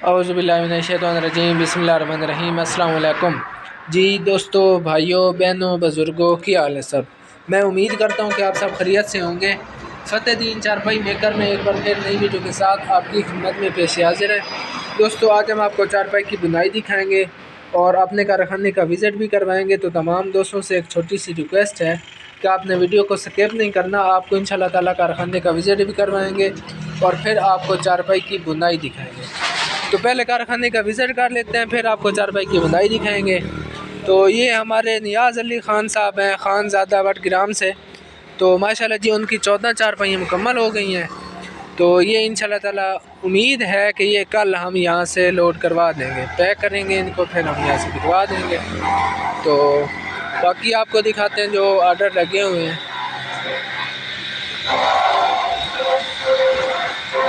औज़ुबिल्लाहिमिनश्शैतानिर्रजीम बिस्मिल्लाहिर्रहमानिर्रहीम अस्सलाम वालेकुम। जी दोस्तों, भाइयों, बहनों, बुज़ुर्गों, क्या हाल है सब। मैं उम्मीद करता हूँ कि आप सब खैरियत से होंगे। फ़तेह-दीन चारपाई मेकर में एक बार फिर नई वीडियो के साथ आपकी खिदमत में पेश हाज़िर है। दोस्तों, आज हम आपको चारपाई की बुनाई दिखाएँगे और अपने कारखाने का विज़िट भी करवाएँगे। तो तमाम दोस्तों से एक छोटी सी रिक्वेस्ट है कि आपने वीडियो को स्किप नहीं करना। आपको इंशाल्लाह ताला कारखाने का विज़िट भी करवाएँगे और फिर आपको चारपाई की बुनाई दिखाएँगे। तो पहले कारखाने का विज़िट कर लेते हैं, फिर आपको चारपाई की बुनाई दिखाएंगे। तो ये हमारे नियाज़ अली ख़ान साहब हैं, ख़ानज़ादा वडग्राम से। तो माशाल्लाह जी उनकी 14 चारपाई मुकम्मल हो गई हैं। तो ये इंशाल्लाह ताला उम्मीद है कि ये कल हम यहाँ से लोड करवा देंगे, पैक करेंगे इनको, फिर हम यहाँ से भिजवा देंगे। तो बाकी आपको दिखाते हैं जो आर्डर लगे हुए हैं।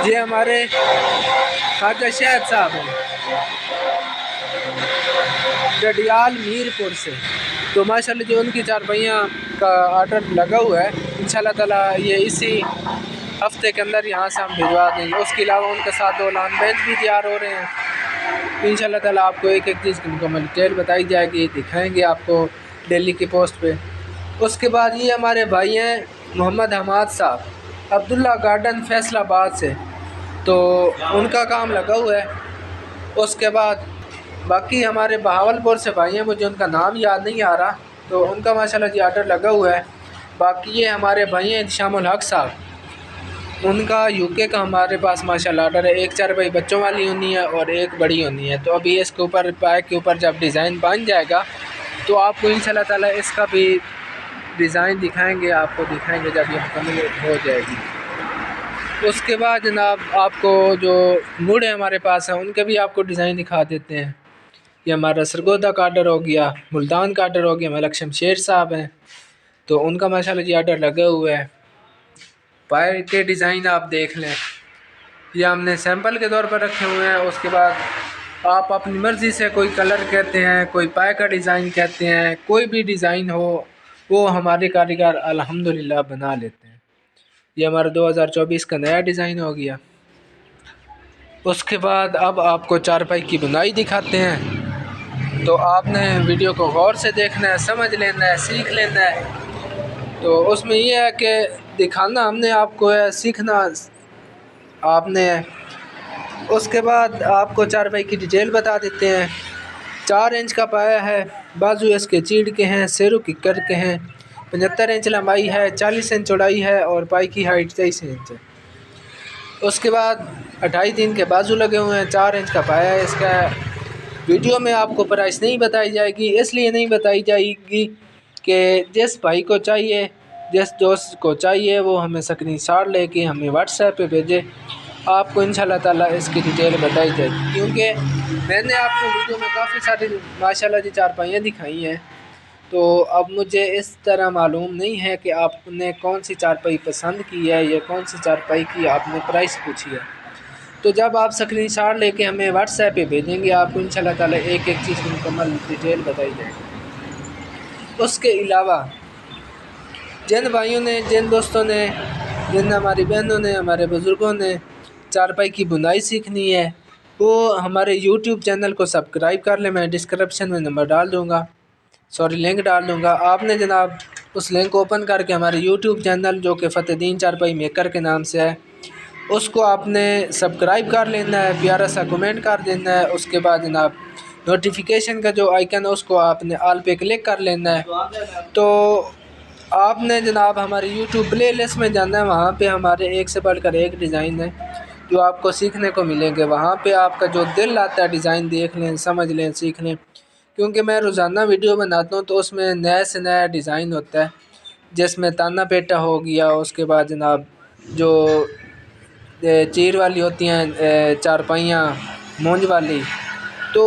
ये हमारे ख्वाजा शहद साहब हैं, डडियाल मीरपुर से। तो माशाल्लाह जो उनकी चारपाइयाँ का आर्डर लगा हुआ है, इंशाल्लाह ताला ये इसी हफ्ते के अंदर यहाँ से हम भिजवा देंगे। उसके अलावा उनके साथ 2 लॉन बेंच भी तैयार हो रहे हैं। तो इंशाल्लाह ताला आपको एक एक चीज़ की मुकम्मल डिटेल बताई जाएगी, दिखाएँगे आपको दिल्ली की पोस्ट पे। उसके बाद ये हमारे भाई हैं मोहम्मद हमाद साहब, अब्दुल्ला गार्डन फैसलाबाद से। तो उनका काम लगा हुआ है। उसके बाद बाकी हमारे बहावलपुर से भाई हैं, मुझे उनका नाम याद नहीं आ रहा, तो उनका माशाल्लाह जी आर्डर लगा हुआ है। बाकी ये हमारे भाई हैं शामुल हक साहब, उनका यूके का हमारे पास माशाल्लाह आर्डर है। एक चारपाई बच्चों वाली होनी है और एक बड़ी होनी है। तो अभी इसके ऊपर पाए के ऊपर जब डिज़ाइन बन जाएगा तो आपको इंशाल्लाह ताला इसका भी डिज़ाइन दिखाएँगे, आपको दिखाएँगे जब ये मुकम्मल हो जाएगी। उसके बाद जनाब आपको जो मुड़े हमारे पास हैं उनके भी आपको डिज़ाइन दिखा देते हैं। ये हमारा सरगोदा का आर्डर हो गया, मुल्तान का आर्डर हो गया। मलक शमशेर साहब हैं, तो उनका माशाल्लाह जी आर्डर लगा हुआ है। पाए के डिज़ाइन आप देख लें, ये हमने सैंपल के तौर पर रखे हुए हैं। उसके बाद आप अपनी मर्ज़ी से कोई कलर कहते हैं, कोई पाए का डिज़ाइन कहते हैं, कोई भी डिज़ाइन हो वो हमारे कारीगर अल्हम्दुलिल्लाह बना लेते हैं। ये हमारा 2024 का नया डिज़ाइन हो गया। उसके बाद अब आपको चारपाई की बुनाई दिखाते हैं। तो आपने वीडियो को गौर से देखना है, समझ लेना है, सीख लेना है। तो उसमें ये है कि दिखाना हमने आपको है, सीखना आपने है। उसके बाद आपको चारपाई की डिटेल बता देते हैं। 4 इंच का पाया है, बाजू इसके चीड़ के हैं, सेरू किक्कर के हैं, 75 इंच लंबाई है, 40 इंच चौड़ाई है और पाई की हाइट 23 इंच है। उसके बाद 28 के बाजू लगे हुए हैं, 4 इंच का पाया है इसका। वीडियो में आपको प्राइस नहीं बताई जाएगी, इसलिए नहीं बताई जाएगी कि जिस भाई को चाहिए, जिस दोस्त को चाहिए वो हमें स्क्रीनशॉट लेके हमें व्हाट्सएप पे भेजे। आपको इंशाल्लाह ताला इसकी डिटेल बताई जाएगी, क्योंकि मैंने आपको वीडियो में काफ़ी सारी माशाल्लाह जी चारपाइयाँ दिखाई हैं। तो अब मुझे इस तरह मालूम नहीं है कि आपने कौन सी चारपाई पसंद की है या कौन सी चारपाई की आपने प्राइस पूछी है। तो जब आप स्क्रीनशॉट लेके हमें व्हाट्सएप पे भेजेंगे, आपको इंशाल्लाह ताला एक एक चीज़ की मुकम्मल डिटेल बताई जाएगी। उसके अलावा जिन भाइयों ने, जिन दोस्तों ने, जिन हमारी बहनों ने, हमारे बुज़ुर्गों ने चारपाई की बुनाई सीखनी है, वो हमारे यूट्यूब चैनल को सब्सक्राइब कर लें। मैं डिस्क्रिप्शन में नंबर डाल दूँगा, लिंक डाल दूँगा। आपने जनाब उस लिंक को ओपन करके हमारे यूट्यूब चैनल जो कि फ़तेह-दीन चारपाई मेकर के नाम से है, उसको आपने सब्सक्राइब कर लेना है, प्यारा सा कमेंट कर देना है। उसके बाद जनाब नोटिफिकेशन का जो आइकन है उसको आपने ऑल पे क्लिक कर लेना है। तो आपने जनाब हमारे यूट्यूब प्लेलिस्ट में जाना है, वहाँ पे हमारे एक से बढ़कर एक डिज़ाइन है जो आपको सीखने को मिलेंगे। वहाँ पे आपका जो दिल आता है डिज़ाइन देख लें, समझ लें, सीख लें, क्योंकि मैं रोज़ाना वीडियो बनाता हूँ तो उसमें नया से नया डिज़ाइन होता है, जिसमें ताना पेटा हो गया। उसके बाद जनाब जो चीर वाली होती हैं चारपाइयाँ मूंज वाली। तो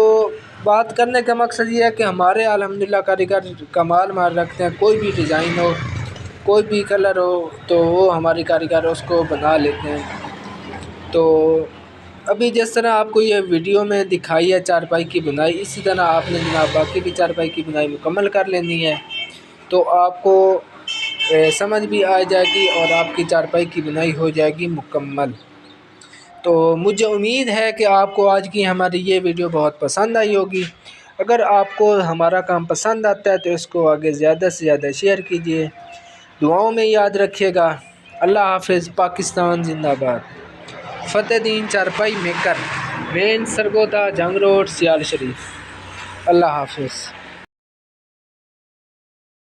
बात करने का मकसद ये है कि हमारे अल्हम्दुलिल्लाह कारीगर कमाल मार रखते हैं। कोई भी डिज़ाइन हो, कोई भी कलर हो, तो वो हमारे कारीगर उसको बना लेते हैं। तो अभी जिस तरह आपको ये वीडियो में दिखाई है चारपाई की बुनाई, इसी तरह आपने जनाब बाकी भी चारपाई की बुनाई मुकम्मल कर लेनी है। तो आपको समझ भी आ जाएगी और आपकी चारपाई की बुनाई हो जाएगी मुकम्मल। तो मुझे उम्मीद है कि आपको आज की हमारी ये वीडियो बहुत पसंद आई होगी। अगर आपको हमारा काम पसंद आता है तो इसको आगे ज़्यादा से ज़्यादा शेयर कीजिए। दुआओं में याद रखिएगा। अल्लाह हाफ़िज़। पाकिस्तान जिंदाबाद। फ़तेहदीन चारपाई मेकर, मेन सरगोदा, जंग रोड, सियाल शरीफ। अल्लाह हाफ़िज़।